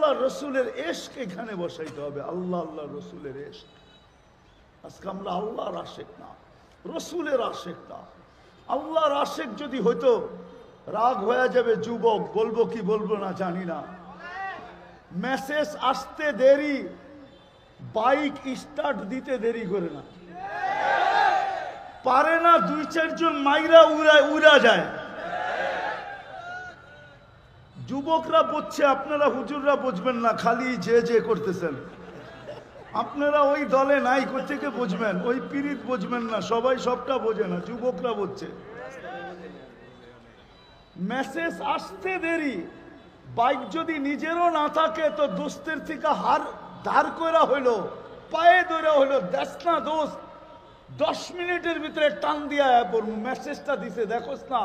আল্লাহ রসুলের এশক এখানে বসাইতে হবে। আল্লাহ আল্লাহ রসুলের এশক। আজকে আমরা আল্লাহর আশেক না, রসুলের আশেক না। আল্লাহর আশেক যদি হইতো রাগ হয়ে যাবে যুবক, বলবো কি বলবো না জানি না। মেসেজ আসতে দেরি, বাইক স্টার্ট দিতে দেরি করে না, পারে না 2-4 জন মাইরা উড়া যায়। যুবকরা বুঝছে, আপনারা হুজুররা বুঝবেন না, খালি যে করতেছেন। আপনারা ওই দলে নাই, কোথেকে বুঝবেন? ওই পীড়িত বুঝবেন না, সবাই সবটা বোঝে না, যুবকরা বুঝছে। মেসেজ আসতে দেরি, বাইক যদি নিজেরও না থাকে তো দোস্তের থেকে হার ধার করা হইলো, পায়ে ধরে হইলো, দেখ না দোস্ত 10 মিনিটের ভিতরে টান দিয়া আয়া পড়মু। মেসেজটা দিছে দেখোস না,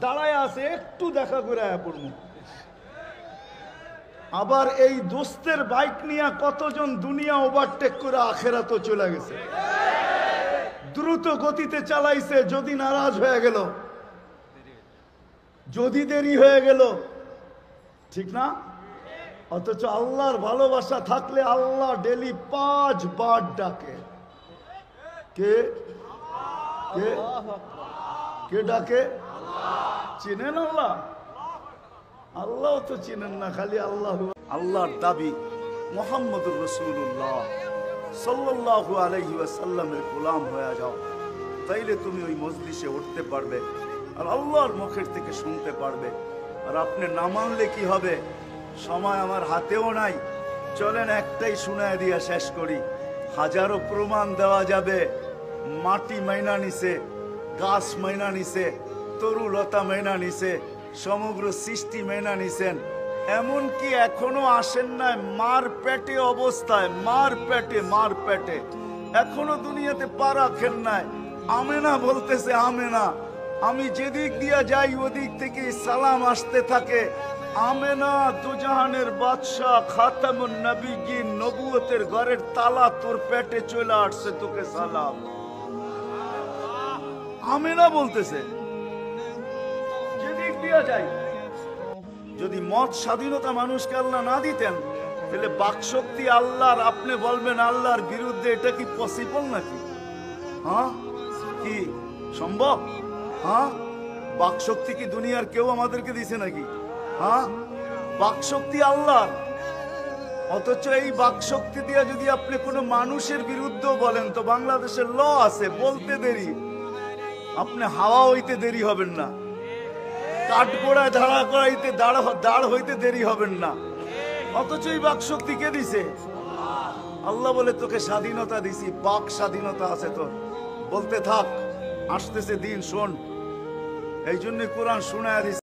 দাঁড়ায় আছে, একটু দেখা করে আয়া পড়মু। আবার এই দোস্তের বাইক নিয়ে কতজন দুনিয়া ওভারটেক করে আখেরাতও চলে গেছে। দ্রুত গতিতে চালাইছে, যদি নারাজ হয়ে গেল, যদি দেরি হয়ে গেল, ঠিক না? অথচ আল্লাহর ভালোবাসা থাকলে আল্লাহ ডেলি 5 বার ডাকে। কে কে কে ডাকে? চিনেন আল্লাহ? আল্লাহ তো চিনেন না, খালি আল্লাহ। আল্লাহর দাবি মুহাম্মদুর রাসূলুল্লাহ সাল্লাল্লাহু আলাইহি ওয়াসাল্লামের গোলাম হয়ে যাও, তাইলে তুমি ওই মজলিসে উঠতে পারবে আর আল্লাহর মুখের থেকে শুনতে পারবে। আর আপনি না মানলে কি হবে? সময় আমার হাতেও নাই, চলেন একটাই শুনায় দিয়া শেষ করি। হাজারো প্রমাণ দেওয়া যাবে। মাটি মাইনা নিছে, গাছ মাইনা নিছে, তরু লতা মাইনা নিছে, সমগ্র সৃষ্টি মেনা নিছেন। এমনকি এখনো আসেন নাই মার পেটে অবস্থায়, মার পেটে এখনো দুনিয়াতে পা রাখেন নাই। আমেনা বলতেছে, আমেনা, আমি যেদিক দিয়া যাই ওদিক থেকে সালাম আসতে থাকে। আমেনা, দুজাহানের বাদশাহ, খাতামুন নবীগিন, নবুয়তের ঘরের তালা তোর পেটে চলে আসছে, তোকে সালাম। আমেনা বলতেছে যেদিক দিয়া যাই। যদি মত স্বাধীনতা মানুষকে আল্লাহ না দিতেন, তাহলে বাকশক্তি আল্লাহর, আপনি বলবেন আল্লাহর বিরুদ্ধে, এটা কি পসিবল নাকি? হ্যাঁ, কি সম্ভব? হ্যাঁ, বাকশক্তি কি দুনিয়ার কেউ আমাদেরকে দিছে নাকি? হ্যাঁ, বাকশক্তি আল্লাহর। অথচ এই বাকশক্তি দিয়ে যদি আপনি কোনো মানুষের বিরুদ্ধে বলেন, তো বাংলাদেশের ল আছে, বলতে দেরি, আপনি হাওয়া হইতে দেরি হবেন না, কাঠগোড়ায় দাঁড়া করাইতে দাঁড় হইতে দেরি হবেন না। অথচ এই বাক শক্তি কে দিছে? আল্লাহ বলে তোকে স্বাধীনতা দিছি, বাক স্বাধীনতা আছে তোর, বলতে থাক, আসতেছে দিন, শোন। এই জন্য কোরআন শোনায় দিছে।